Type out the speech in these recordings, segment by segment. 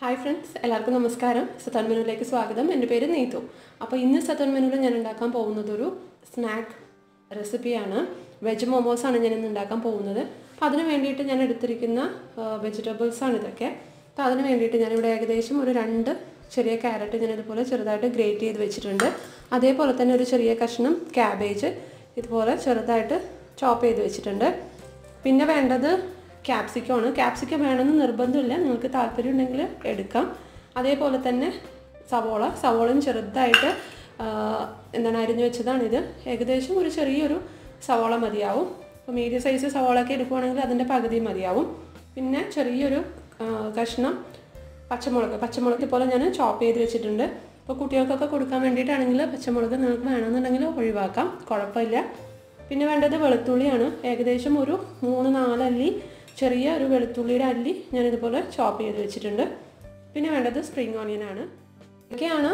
Hi friends, എല്ലാവർക്കും നമസ്കാരം. സതൻ മെനുവിലേക്ക് സ്വാഗതം. എൻ്റെ പേര് നീതു. അപ്പോൾ ഇന്ന് സതൻ മെനുവിൽ ഞാൻ ഉണ്ടാക്കാൻ പോകുന്നത് ഒരു സ്നാക്ക് റെസിപ്പിയാണ്. വെജ് മോമോസ് ആണ് ഞാൻ ഇന്ന് ഉണ്ടാക്കാൻ പോകുന്നത്. അപ്പോൾ അതിന് വേണ്ടിയിട്ട് ഞാൻ എടുത്തിരിക്കുന്ന വെജിറ്റബിൾസ് ആണ് ഇതൊക്കെ. അപ്പോൾ അതിന് വേണ്ടിയിട്ട് ഞാൻ ഇവിടെ ഏകദേശം ഒരു 2 ചെറിയ ക്യാരറ്റ് ഞാൻ ഇതുപോലെ ചെറുതായിട്ട് ഗ്രേറ്റ് ചെയ്ത് വെച്ചിട്ടുണ്ട്. അതേപോലെ തന്നെ ഒരു ചെറിയ കഷ്ണം ക്യാബേജ് ഇതുപോലെ ചെറുതായിട്ട് ചോപ്പ് ചെയ്ത് വെച്ചിട്ടുണ്ട്. പിന്നെ വേണ്ടത് Capsicum ആണ്. Capsicum വേണമെന്ന് നിർബന്ധമില്ല, നിങ്ങൾക്ക് താല്പര്യമുണ്ടെങ്കിൽ എടുക്കാം. അതേപോലെ തന്നെ സവോളയും ചെറുതായിട്ട് അരിഞ്ഞു വെച്ചതാണിത്. ഏകദേശം ഒരു ചെറിയൊരു സവോള മതിയാവും. അപ്പോൾ മീഡിയം സൈസ് സവോളയൊക്കെ എടുക്കുകയാണെങ്കിൽ അതിൻ്റെ പകുതി മതിയാവും. പിന്നെ ചെറിയൊരു കഷ്ണം പച്ചമുളക് പോലെ ഞാൻ ചോപ്പ് ചെയ്ത് വെച്ചിട്ടുണ്ട്. അപ്പോൾ കുട്ടികൾക്കൊക്കെ കൊടുക്കാൻ വേണ്ടിയിട്ടാണെങ്കിൽ പച്ചമുളക് നിങ്ങൾക്ക് വേണമെന്നുണ്ടെങ്കിൽ ഒഴിവാക്കാം, കുഴപ്പമില്ല. പിന്നെ വേണ്ടത് വെളുത്തുള്ളിയാണ്. ഏകദേശം ഒരു 3-4 അല്ലി ചെറിയ ഒരു വെളുത്തുള്ളിയുടെ അല്ലി ഞാനിതുപോലെ ചോപ്പ് ചെയ്ത് വെച്ചിട്ടുണ്ട്. പിന്നെ വേണ്ടത് സ്പ്രിംഗ് ഓണിയൻ ആണ്. ഇതൊക്കെയാണ്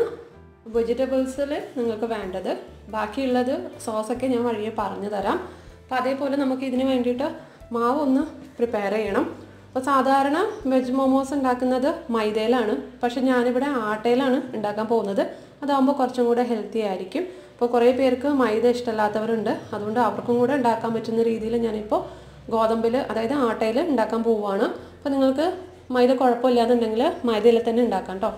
വെജിറ്റബിൾസിൽ നിങ്ങൾക്ക് വേണ്ടത്. ബാക്കിയുള്ളത് സോസൊക്കെ ഞാൻ വഴിയെ പറഞ്ഞു തരാം. അപ്പോൾ അതേപോലെ നമുക്ക് ഇതിന് വേണ്ടിയിട്ട് മാവ് ഒന്ന് പ്രിപ്പയർ ചെയ്യണം. അപ്പോൾ സാധാരണ വെജ് മോമോസ് ഉണ്ടാക്കുന്നത് മൈദയിലാണ്, പക്ഷേ ഞാനിവിടെ ആട്ടയിലാണ് ഉണ്ടാക്കാൻ പോകുന്നത്. അതാകുമ്പോൾ കുറച്ചും കൂടെ ഹെൽത്തി ആയിരിക്കും. അപ്പോൾ കുറേ പേർക്ക് മൈദ ഇഷ്ടമില്ലാത്തവരുണ്ട്, അതുകൊണ്ട് അവർക്കും കൂടെ ഉണ്ടാക്കാൻ പറ്റുന്ന രീതിയിൽ ഞാനിപ്പോൾ ഗോതമ്പിൽ, അതായത് ആട്ടയിൽ ഉണ്ടാക്കാൻ പോവുകയാണ്. അപ്പോൾ നിങ്ങൾക്ക് മൈദ കുഴപ്പമില്ലാന്നുണ്ടെങ്കിൽ മൈദയിൽ തന്നെ ഉണ്ടാക്കാം കേട്ടോ.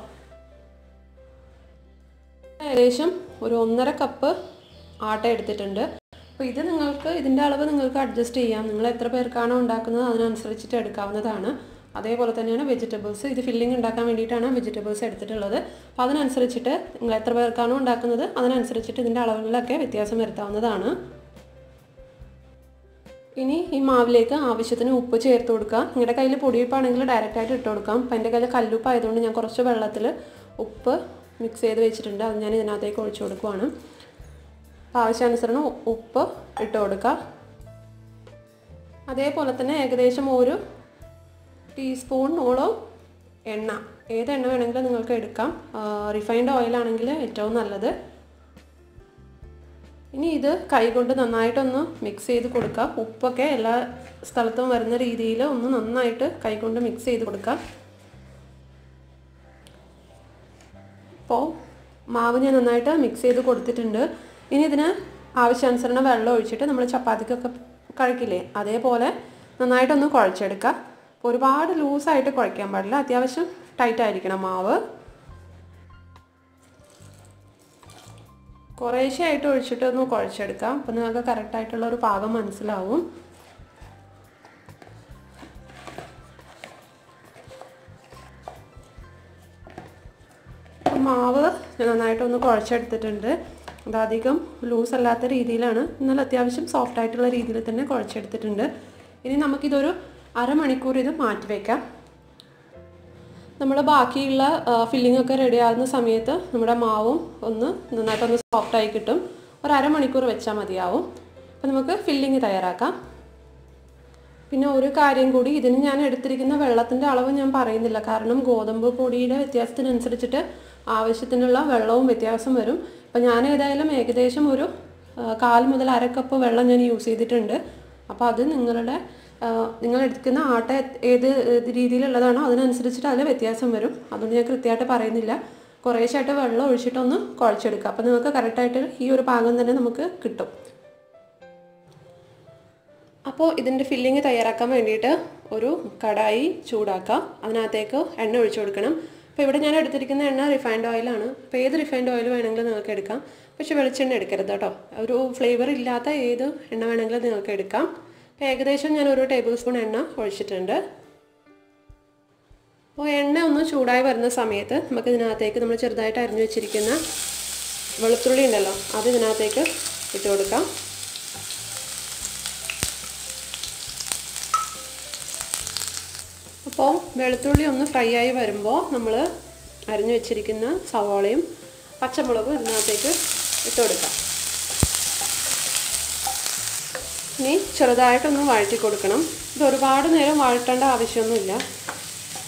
ഏകദേശം ഒരു 1.5 കപ്പ് ആട്ട എടുത്തിട്ടുണ്ട്. അപ്പോൾ ഇതിൻ്റെ അളവ് നിങ്ങൾക്ക് അഡ്ജസ്റ്റ് ചെയ്യാം. നിങ്ങൾ എത്ര പേർക്കാണോ ഉണ്ടാക്കുന്നത് അതിനനുസരിച്ചിട്ട് എടുക്കാവുന്നതാണ്. അതേപോലെ തന്നെയാണ് വെജിറ്റബിൾസ്. ഇത് ഫില്ലിംഗ് ഉണ്ടാക്കാൻ വേണ്ടിയിട്ടാണ് വെജിറ്റബിൾസ് എടുത്തിട്ടുള്ളത്. അപ്പോൾ അതിനനുസരിച്ചിട്ട് നിങ്ങൾ എത്ര പേർക്കാണോ ഉണ്ടാക്കുന്നത് അതിനനുസരിച്ചിട്ട് ഇതിൻ്റെ അളവുകളിലൊക്കെ വ്യത്യാസം വരുത്താവുന്നതാണ്. ഇനി ഈ മാവിലേക്ക് ആവശ്യത്തിന് ഉപ്പ് ചേർത്ത് കൊടുക്കുക. നിങ്ങളുടെ കയ്യിൽ പൊടിയുപ്പാണെങ്കിൽ ഡയറക്റ്റായിട്ട് ഇട്ട് കൊടുക്കാം. അപ്പോൾ എൻ്റെ കയ്യിൽ കല്ലുപ്പ് ആയതുകൊണ്ട് ഞാൻ കുറച്ച് വെള്ളത്തിൽ ഉപ്പ് മിക്സ് ചെയ്ത് വെച്ചിട്ടുണ്ട്. അത് ഞാൻ ഇതിനകത്തേക്ക് ഒഴിച്ചു കൊടുക്കുവാണ്. ആവശ്യാനുസരണം ഉപ്പ് ഇട്ട് കൊടുക്കുക. അതേപോലെ തന്നെ ഏകദേശം ഒരു ടീസ്പൂണോളം എണ്ണ, ഏത് എണ്ണ വേണമെങ്കിലും നിങ്ങൾക്ക് എടുക്കാം. റിഫൈൻഡ് ഓയിലാണെങ്കിൽ ഏറ്റവും നല്ലത്. ഇനി ഇത് കൈകൊണ്ട് നന്നായിട്ടൊന്ന് മിക്സ് ചെയ്ത് കൊടുക്കുക. ഉപ്പൊക്കെ എല്ലാ സ്ഥലത്തും വരുന്ന രീതിയിൽ ഒന്ന് നന്നായിട്ട് കൈകൊണ്ട് മിക്സ് ചെയ്ത് കൊടുക്കുക. അപ്പോൾ മാവ് ഞാൻ നന്നായിട്ട് മിക്സ് ചെയ്ത് കൊടുത്തിട്ടുണ്ട്. ഇനി ഇതിന് ആവശ്യാനുസരണം വെള്ളം ഒഴിച്ചിട്ട് നമ്മൾ ചപ്പാത്തിക്കൊക്കെ കുഴക്കില്ലേ, അതേപോലെ നന്നായിട്ടൊന്ന് കുഴച്ചെടുക്കുക. അപ്പോൾ ഒരുപാട് ലൂസായിട്ട് കുഴയ്ക്കാൻ പാടില്ല, അത്യാവശ്യം ടൈറ്റായിരിക്കണം മാവ്. കുറേശ്ശെയായിട്ട് ഒഴിച്ചിട്ട് ഒന്ന് കുഴച്ചെടുക്കാം. അപ്പോൾ നിങ്ങൾക്ക് കറക്റ്റായിട്ടുള്ള ഒരു പാകം മനസ്സിലാവും. മാവ് നന്നായിട്ടൊന്ന് കുഴച്ചെടുത്തിട്ടുണ്ട്. അതധികം ലൂസ് അല്ലാത്ത രീതിയിലാണ്, എന്നാൽ അത്യാവശ്യം സോഫ്റ്റ് ആയിട്ടുള്ള രീതിയിൽ തന്നെ കുഴച്ചെടുത്തിട്ടുണ്ട്. ഇനി നമുക്കിതൊരു അരമണിക്കൂർ ഇത് മാറ്റി വയ്ക്കാം. നമ്മൾ ബാക്കിയുള്ള ഫില്ലിംഗ് ഒക്കെ റെഡി ആകുന്ന സമയത്ത് നമ്മുടെ മാവും നന്നായിട്ടൊന്ന് സോഫ്റ്റായി കിട്ടും. ഒരു അരമണിക്കൂർ വെച്ചാൽ മതിയാവും. അപ്പോൾ നമുക്ക് ഫില്ലിംഗ് തയ്യാറാക്കാം. പിന്നെ ഒരു കാര്യം കൂടി, ഇതിന് ഞാൻ എടുത്തിരിക്കുന്ന വെള്ളത്തിൻ്റെ അളവ് ഞാൻ പറയുന്നില്ല, കാരണം ഗോതമ്പ് പൊടിയുടെ വ്യത്യാസത്തിനനുസരിച്ചിട്ട് ആവശ്യത്തിനുള്ള വെള്ളവും വ്യത്യാസം വരും. അപ്പോൾ ഞാൻ ഏകദേശം ഒരു 1/4 മുതൽ 1/2 കപ്പ് വെള്ളം ഞാൻ യൂസ് ചെയ്തിട്ടുണ്ട്. അപ്പോൾ അത് നിങ്ങൾ എടുക്കുന്ന ആട്ട ഏത് രീതിയിലുള്ളതാണോ അതിനനുസരിച്ചിട്ട് അതിൽ വ്യത്യാസം വരും. അതുകൊണ്ട് ഞാൻ കൃത്യമായിട്ട് പറയുന്നില്ല. കുറേശ്ശായിട്ട് വെള്ളം ഒഴിച്ചിട്ടൊന്ന് കുഴച്ചെടുക്കുക. അപ്പോൾ നിങ്ങൾക്ക് കറക്റ്റായിട്ട് ഈ ഒരു പാകം തന്നെ നമുക്ക് കിട്ടും. അപ്പോൾ ഇതിൻ്റെ ഫില്ലിങ് തയ്യാറാക്കാൻ വേണ്ടിയിട്ട് ഒരു കടായി ചൂടാക്കുക. അതിനകത്തേക്ക് എണ്ണ ഒഴിച്ചു കൊടുക്കണം. അപ്പോൾ ഇവിടെ ഞാൻ എടുത്തിരിക്കുന്ന എണ്ണ റിഫൈൻഡ് ഓയിലാണ്. അപ്പോൾ ഏത് റിഫൈൻഡ് ഓയിൽ വേണമെങ്കിലും നിങ്ങൾക്ക് എടുക്കാം, പക്ഷേ വെളിച്ചെണ്ണ എടുക്കരുത് കേട്ടോ. ഒരു ഫ്ലേവർ ഇല്ലാത്ത ഏത് എണ്ണ വേണമെങ്കിലും നിങ്ങൾക്ക് എടുക്കാം. അപ്പോൾ ഏകദേശം ഞാൻ 1 ടേബിൾ സ്പൂൺ എണ്ണ ഒഴിച്ചിട്ടുണ്ട്. അപ്പോൾ എണ്ണ ഒന്ന് ചൂടായി വരുന്ന സമയത്ത് നമുക്ക് ഇതിനകത്തേക്ക് നമ്മൾ ചെറുതായിട്ട് അരിഞ്ഞു വെച്ചിരിക്കുന്ന വെളുത്തുള്ളി ഉണ്ടല്ലോ, അത് ഇതിനകത്തേക്ക് ഇട്ട് കൊടുക്കാം. അപ്പോൾ വെളുത്തുള്ളി ഒന്ന് ഫ്രൈ ആയി വരുമ്പോൾ നമ്മൾ അരിഞ്ഞു വെച്ചിരിക്കുന്ന സവോളയും പച്ചമുളകും ഇതിനകത്തേക്ക് ഇട്ട് കൊടുക്കാം. ഇനി ചെറുതായിട്ടൊന്ന് വഴറ്റി കൊടുക്കണം. ഇത് ഒരുപാട് നേരം വഴറ്റേണ്ട ആവശ്യമൊന്നുമില്ല.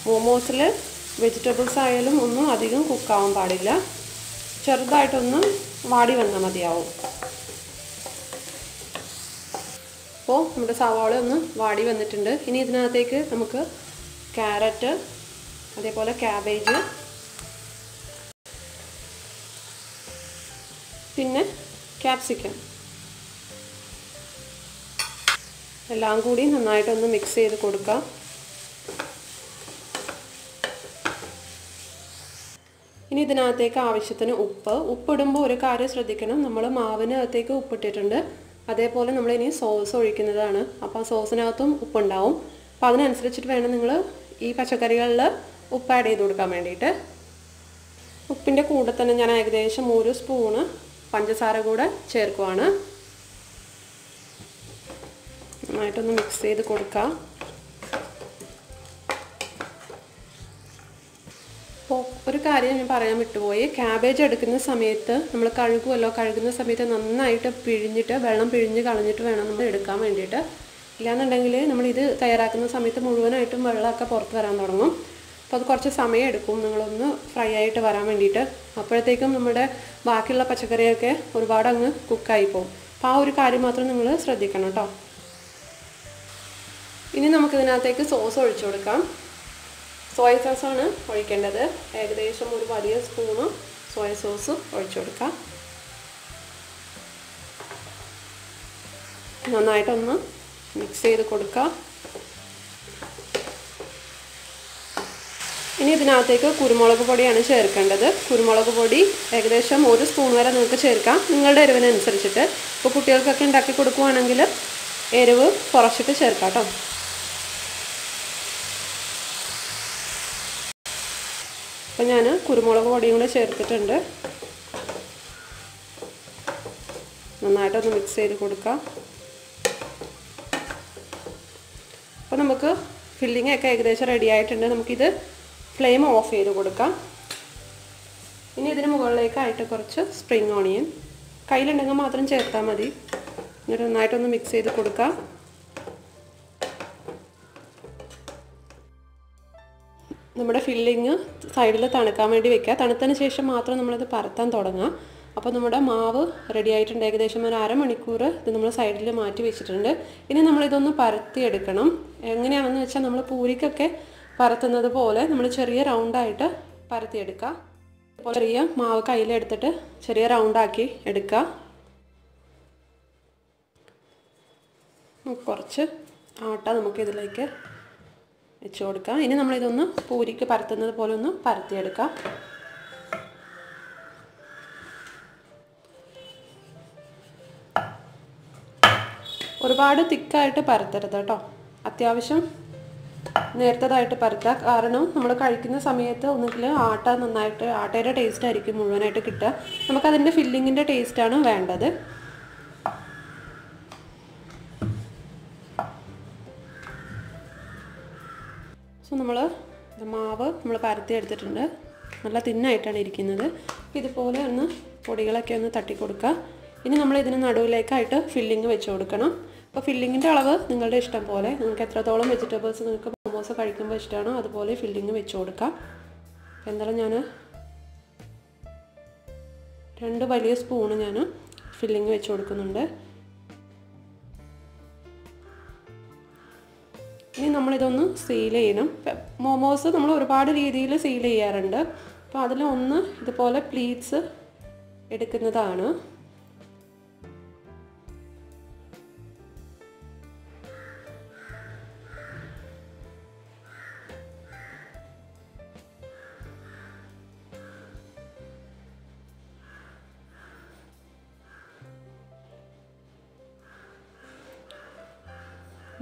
മോമോസിൽ വെജിറ്റബിൾസ് ആയാലും ഒന്നും അധികം കുക്കാവാൻ പാടില്ല, ചെറുതായിട്ടൊന്ന് വാടി വന്നാൽ മതിയാവും. അപ്പോൾ നമ്മുടെ സവാള ഒന്ന് വാടി വന്നിട്ടുണ്ട്. ഇനി ഇതിനകത്തേക്ക് നമുക്ക് ക്യാരറ്റ്, അതേപോലെ ക്യാബേജ്, പിന്നെ ക്യാപ്സിക്കം എല്ലാം കൂടി നന്നായിട്ടൊന്ന് മിക്സ് ചെയ്ത് കൊടുക്കാം. ഇനി ഇതിനകത്തേക്ക് ആവശ്യത്തിന് ഉപ്പിടുമ്പോൾ ഒരു കാര്യം ശ്രദ്ധിക്കണം, നമ്മൾ മാവിനകത്തേക്ക് ഉപ്പിട്ടിട്ടുണ്ട്, അതേപോലെ നമ്മളിനി സോസ് ഒഴിക്കുന്നതാണ്. അപ്പോൾ ആ സോസിനകത്തും ഉപ്പുണ്ടാവും. അപ്പോൾ അതിനനുസരിച്ചിട്ട് വേണം നിങ്ങൾ ഈ പച്ചക്കറികളിൽ ഉപ്പ് ആഡ് ചെയ്ത് കൊടുക്കാൻ വേണ്ടിയിട്ട്. ഉപ്പിൻ്റെ കൂടെ തന്നെ ഞാൻ ഏകദേശം 1 സ്പൂണ് പഞ്ചസാര കൂടെ ചേർക്കുവാണ്. നന്നായിട്ടൊന്ന് മിക്സ് ചെയ്ത് കൊടുക്കാം. അപ്പോൾ ഒരു കാര്യം ഞാൻ പറയാൻ വിട്ടുപോയി, ക്യാബേജ് എടുക്കുന്ന സമയത്ത് നമ്മൾ കഴുകുന്ന സമയത്ത് നന്നായിട്ട് പിഴിഞ്ഞിട്ട് വെള്ളം പിഴിഞ്ഞ് കളഞ്ഞിട്ട് വേണം നമ്മൾ എടുക്കാൻ വേണ്ടിയിട്ട്. ഇല്ലാന്നുണ്ടെങ്കിൽ നമ്മളിത് തയ്യാറാക്കുന്ന സമയത്ത് മുഴുവനായിട്ടും വെള്ളമൊക്കെ പുറത്ത് വരാൻ തുടങ്ങും. അപ്പോൾ അത് കുറച്ച് സമയം എടുക്കും നിങ്ങളൊന്ന് ഫ്രൈ ആയിട്ട് വരാൻ വേണ്ടിയിട്ട്. അപ്പോഴത്തേക്കും നമ്മുടെ ബാക്കിയുള്ള പച്ചക്കറിയൊക്കെ ഒരുപാട് അങ്ങ് കുക്കായി പോകും. അപ്പോൾ ആ ഒരു കാര്യം മാത്രം നിങ്ങൾ ശ്രദ്ധിക്കണം കേട്ടോ. ഇനി നമുക്കിതിനകത്തേക്ക് സോസ് ഒഴിച്ചു കൊടുക്കാം. സോയ സോസാണ് ഒഴിക്കേണ്ടത്. ഏകദേശം ഒരു വലിയ സ്പൂണ് സോയ സോസ് ഒഴിച്ചു കൊടുക്കാം. നന്നായിട്ടൊന്ന് മിക്സ് ചെയ്ത് കൊടുക്കാം. ഇനി ഇതിനകത്തേക്ക് കുരുമുളക് പൊടിയാണ് ചേർക്കേണ്ടത്. കുരുമുളക് പൊടി ഏകദേശം 1 സ്പൂൺ വരെ നിങ്ങൾക്ക് ചേർക്കാം, നിങ്ങളുടെ എരിവിനനുസരിച്ചിട്ട്. ഇപ്പോൾ കുട്ടികൾക്കൊക്കെ ഉണ്ടാക്കി കൊടുക്കുവാണെങ്കിൽ എരിവ് കുറച്ചിട്ട് ചേർക്കാം കേട്ടോ. അപ്പോൾ ഞാൻ കുരുമുളക് പൊടിയും കൂടെ ചേർത്തിട്ടുണ്ട്. നന്നായിട്ടൊന്ന് മിക്സ് ചെയ്ത് കൊടുക്കാം. അപ്പോൾ നമുക്ക് ഫില്ലിംഗ് ഒക്കെ ഏകദേശം റെഡി ആയിട്ടുണ്ട്. നമുക്കിത് ഫ്ലെയിം ഓഫ് ചെയ്ത് കൊടുക്കാം. ഇനി ഇതിന് മുകളിലേക്കായിട്ട് കുറച്ച് സ്പ്രിംഗ് ഓണിയൻ കയ്യിലുണ്ടെങ്കിൽ മാത്രം ചേർത്താൽ മതി. എന്നിട്ട് നന്നായിട്ടൊന്ന് മിക്സ് ചെയ്ത് കൊടുക്കാം. നമ്മുടെ ഫില്ലിങ് സൈഡിൽ തണുക്കാൻ വേണ്ടി വെക്കുക. തണുത്തതിന് ശേഷം മാത്രം നമ്മളത് പരത്താൻ തുടങ്ങുക. അപ്പോൾ നമ്മുടെ മാവ് റെഡി ആയിട്ടുണ്ട്. ഏകദേശം ഒരു അരമണിക്കൂർ ഇത് നമ്മൾ സൈഡിൽ മാറ്റി വെച്ചിട്ടുണ്ട്. ഇനി നമ്മളിതൊന്ന് പരത്തിയെടുക്കണം. എങ്ങനെയാണെന്ന് വെച്ചാൽ നമ്മൾ പൂരിക്കൊക്കെ പരത്തുന്നത് പോലെ നമ്മൾ ചെറിയ റൗണ്ടായിട്ട് പരത്തിയെടുക്കുക. അപ്പോൾ ചെറിയ മാവ് കയ്യിലെടുത്തിട്ട് ചെറിയ റൗണ്ടാക്കി എടുക്കുക. കുറച്ച് ആട്ട നമുക്കിതിലേക്ക് വെച്ച് കൊടുക്കാം. ഇനി നമ്മളിതൊന്ന് പൂരിക്ക് പരത്തുന്നത് പോലെ ഒന്ന് പരത്തിയെടുക്കാം. ഒരുപാട് തിക്കായിട്ട് പരത്തരുത് കേട്ടോ. അത്യാവശ്യം നേർത്തതായിട്ട് പരത്തുക. കാരണം നമ്മൾ കഴിക്കുന്ന സമയത്ത് ഒന്നുകിൽ ആട്ടയുടെ ടേസ്റ്റ് ആയിരിക്കും മുഴുവനായിട്ട് കിട്ടുക. നമുക്കതിൻ്റെ ഫില്ലിങ്ങിൻ്റെ ടേസ്റ്റാണ് വേണ്ടത്. മാവ് നമ്മൾ പരത്തി എടുത്തിട്ടുണ്ട്. നല്ല തിന്നായിട്ടാണ് ഇരിക്കുന്നത്. ഇതുപോലെ ഒന്ന് പൊടികളൊക്കെ ഒന്ന് തട്ടി കൊടുക്കുക. ഇനി നമ്മൾ ഇതിന് നടുവിലേക്കായിട്ട് ഫില്ലിങ് വെച്ച് കൊടുക്കണം. അപ്പോൾ ഫില്ലിങ്ങിൻ്റെ അളവ് നിങ്ങളുടെ ഇഷ്ടം പോലെ, നിങ്ങൾക്ക് എത്രത്തോളം വെജിറ്റബിൾസ് നിങ്ങൾക്ക് മോമോസ് കഴിക്കുമ്പോൾ ഇഷ്ടമാണോ അതുപോലെ ഫില്ലിങ് വെച്ച് കൊടുക്കാം. എന്തായാലും ഞാൻ 2 വലിയ സ്പൂണ് ഞാൻ ഫില്ലിങ് വെച്ച് കൊടുക്കുന്നുണ്ട്. ഇനി നമ്മളിതൊന്ന് സീൽ ചെയ്യണം. മോമോസ് നമ്മൾ ഒരുപാട് രീതിയിൽ സീൽ ചെയ്യാറുണ്ട്. അപ്പോൾ അതിലൊന്ന് ഇതുപോലെ പ്ലീറ്റ്സ് എടുക്കുന്നതാണ്.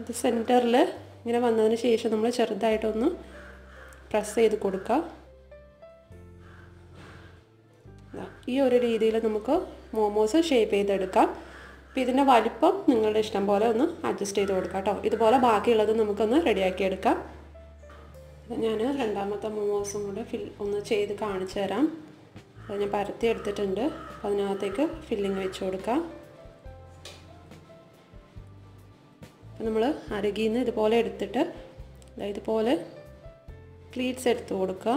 ഇത് സെൻറ്ററിൽ ഇങ്ങനെ വന്നതിന് ശേഷം നമ്മൾ ചെറുതായിട്ടൊന്ന് പ്രസ് ചെയ്ത് കൊടുക്കുക. ഈ ഒരു രീതിയിൽ നമുക്ക് മോമോസ് ഷേപ്പ് ചെയ്തെടുക്കാം. അപ്പോൾ ഇതിൻ്റെ വലിപ്പം നിങ്ങളുടെ ഇഷ്ടം പോലെ ഒന്ന് അഡ്ജസ്റ്റ് ചെയ്ത് കൊടുക്കാം കേട്ടോ. ഇതുപോലെ ബാക്കിയുള്ളത് നമുക്കൊന്ന് റെഡിയാക്കി എടുക്കാം. ഞാൻ രണ്ടാമത്തെ മോമോസും കൂടെ ഒന്ന് ചെയ്ത് കാണിച്ചു തരാം. അത് ഞാൻ പരത്തി എടുത്തിട്ടുണ്ട്. അപ്പോൾ അതിനകത്തേക്ക് ഫില്ലിങ് വെച്ച് കൊടുക്കാം. നമ്മൾ അരകിൽ നിന്ന് ഇതുപോലെ എടുത്തിട്ട് ഇതുപോലെ പ്ലീറ്റ്സ് എടുത്ത് കൊടുക്കുക.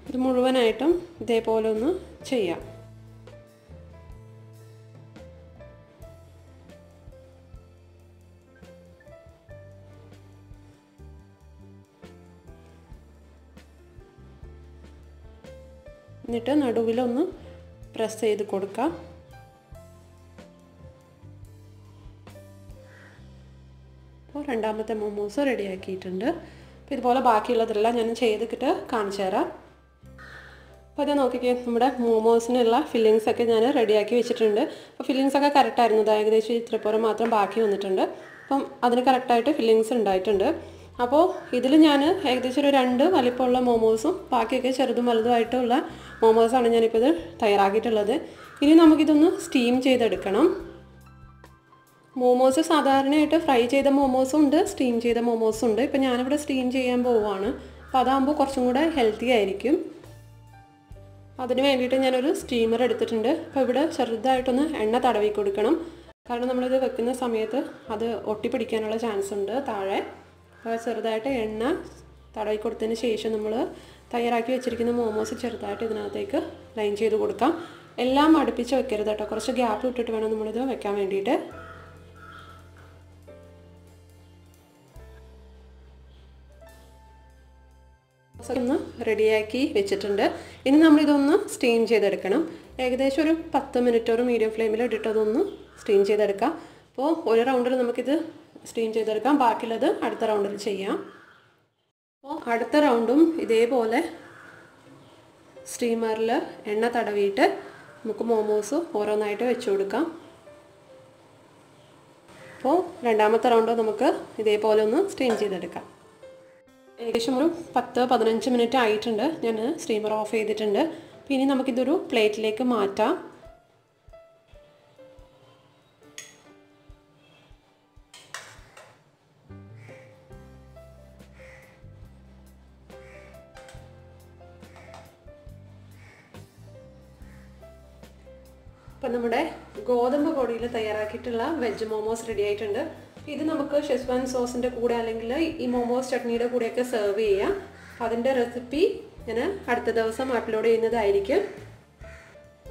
ഇത് മുഴുവനായിട്ടും ഇതേപോലെ ഒന്ന് ചെയ്യാം. എന്നിട്ട് നടുവിലൊന്ന് പ്രസ് ചെയ്ത് കൊടുക്കാം. അപ്പോൾ രണ്ടാമത്തെ മോമോസ് റെഡിയാക്കിയിട്ടുണ്ട്. അപ്പോൾ ഇതുപോലെ ബാക്കിയുള്ളതെല്ലാം ഞാൻ ചെയ്തിട്ട് കാണിച്ചു തരാം. അപ്പോൾ അത് നോക്കിക്കേ, നമ്മുടെ മോമോസിനുള്ള ഫില്ലിങ്സൊക്കെ ഞാൻ റെഡിയാക്കി വെച്ചിട്ടുണ്ട്. അപ്പോൾ ഫില്ലിങ്സൊക്കെ കറക്റ്റായിരുന്നു. ഏകദേശം ഇത്രപ്പുറം മാത്രം ബാക്കി വന്നിട്ടുണ്ട്. അപ്പം അതിന് കറക്റ്റായിട്ട് ഫില്ലിങ്സ് ഉണ്ടായിട്ടുണ്ട്. അപ്പോൾ ഇതിൽ ഞാൻ ഏകദേശം ഒരു 2 വലിപ്പമുള്ള മോമോസും ബാക്കിയൊക്കെ ചെറുതും വലുതുമായിട്ടുള്ള മോമോസാണ് ഞാനിപ്പോൾ ഇത് തയ്യാറാക്കിയിട്ടുള്ളത്. ഇനി നമുക്കിതൊന്ന് സ്റ്റീം ചെയ്തെടുക്കണം. മോമോസ് സാധാരണയായിട്ട് ഫ്രൈ ചെയ്ത മോമോസും ഉണ്ട്, സ്റ്റീം ചെയ്ത മോമോസും ഉണ്ട്. ഇപ്പോൾ ഞാനിവിടെ സ്റ്റീം ചെയ്യാൻ പോവുകയാണ്. അപ്പോൾ അതാകുമ്പോൾ കുറച്ചും കൂടെ ഹെൽത്തി ആയിരിക്കും. അതിന് വേണ്ടിയിട്ട് ഞാനൊരു സ്റ്റീമർ എടുത്തിട്ടുണ്ട്. അപ്പോൾ ഇവിടെ ചെറുതായിട്ടൊന്ന് എണ്ണ തടവി കൊടുക്കണം. കാരണം നമ്മളിത് വെക്കുന്ന സമയത്ത് അത് ഒട്ടിപ്പിടിക്കാനുള്ള ചാൻസ് ഉണ്ട് താഴെ. അപ്പോൾ ചെറുതായിട്ട് എണ്ണ തടവി കൊടുത്തതിന് ശേഷം നമ്മൾ തയ്യാറാക്കി വെച്ചിരിക്കുന്ന മോമോസ് ചെറുതായിട്ട് ഇതിനകത്തേക്ക് ലൈൻ ചെയ്ത് കൊടുക്കാം. എല്ലാം അടുപ്പിച്ച് വെക്കരുത് കേട്ടോ, കുറച്ച് ഗ്യാപ്പ് ഇട്ടിട്ട് വേണം നമ്മളിത് വെക്കാൻ വേണ്ടിയിട്ട്. ഒന്ന് റെഡിയാക്കി വെച്ചിട്ടുണ്ട്. ഇനി നമ്മളിതൊന്ന് സ്റ്റീം ചെയ്തെടുക്കണം. ഏകദേശം ഒരു 10 മിനിറ്റ് ഒരു മീഡിയം ഫ്ലെയിമിൽ ഇട്ടിട്ട് അതൊന്ന് സ്റ്റീം ചെയ്തെടുക്കാം. അപ്പോൾ ഒരു റൗണ്ടിൽ നമുക്കിത് സ്റ്റീം ചെയ്തെടുക്കാം, ബാക്കിയുള്ളത് അടുത്ത റൗണ്ടിൽ ചെയ്യാം. അപ്പോൾ അടുത്ത റൗണ്ടും ഇതേപോലെ സ്റ്റീമറിൽ എണ്ണ തടവിയിട്ട് നമുക്ക് മോമോസ് ഓരോന്നായിട്ട് വെച്ച് കൊടുക്കാം. അപ്പോൾ രണ്ടാമത്തെ റൗണ്ട് നമുക്ക് ഇതേപോലെ ഒന്ന് സ്റ്റീം ചെയ്തെടുക്കാം. ഏകദേശം ഒരു 10-15 മിനിറ്റ് ആയിട്ടുണ്ട്. ഞാൻ സ്റ്റീമർ ഓഫ് ചെയ്തിട്ടുണ്ട്. അപ്പോൾ ഇനി നമുക്കിതൊരു പ്ലേറ്റിലേക്ക് മാറ്റാം. അപ്പോൾ നമ്മുടെ ഗോതമ്പ് പൊടിയിൽ തയ്യാറാക്കിയിട്ടുള്ള വെജ് മോമോസ് റെഡി ആയിട്ടുണ്ട്. ഇത് നമുക്ക് ഷെസ്വാൻ സോസിൻ്റെ കൂടെ അല്ലെങ്കിൽ ഈ മോമോസ് ചട്നിയുടെ കൂടെയൊക്കെ സെർവ് ചെയ്യാം. അപ്പോൾ അതിൻ്റെ റെസിപ്പി ഞാൻ അടുത്ത ദിവസം അപ്ലോഡ് ചെയ്യുന്നതായിരിക്കും.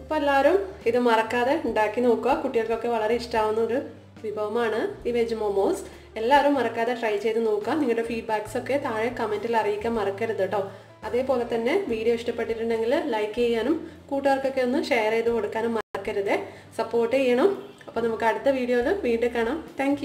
അപ്പോൾ എല്ലാവരും ഇത് മറക്കാതെ ഉണ്ടാക്കി നോക്കുക. കുട്ടികൾക്കൊക്കെ വളരെ ഇഷ്ടമാവുന്ന ഒരു വിഭവമാണ് ഈ വെജ് മോമോസ്. എല്ലാവരും മറക്കാതെ ട്രൈ ചെയ്ത് നോക്കുക. നിങ്ങളുടെ ഫീഡ്ബാക്സൊക്കെ താഴെ കമൻറ്റിൽ അറിയിക്കാൻ മറക്കരുത് കേട്ടോ. അതേപോലെ തന്നെ വീഡിയോ ഇഷ്ടപ്പെട്ടിട്ടുണ്ടെങ്കിൽ ലൈക്ക് ചെയ്യാനും കൂട്ടുകാർക്കൊക്കെ ഒന്ന് ഷെയർ ചെയ്ത് കൊടുക്കാനും മറക്കരുത്. സപ്പോർട്ട് ചെയ്യണം. അപ്പോൾ നമുക്ക് അടുത്ത വീഡിയോയിൽ വീണ്ടും കാണാം. താങ്ക്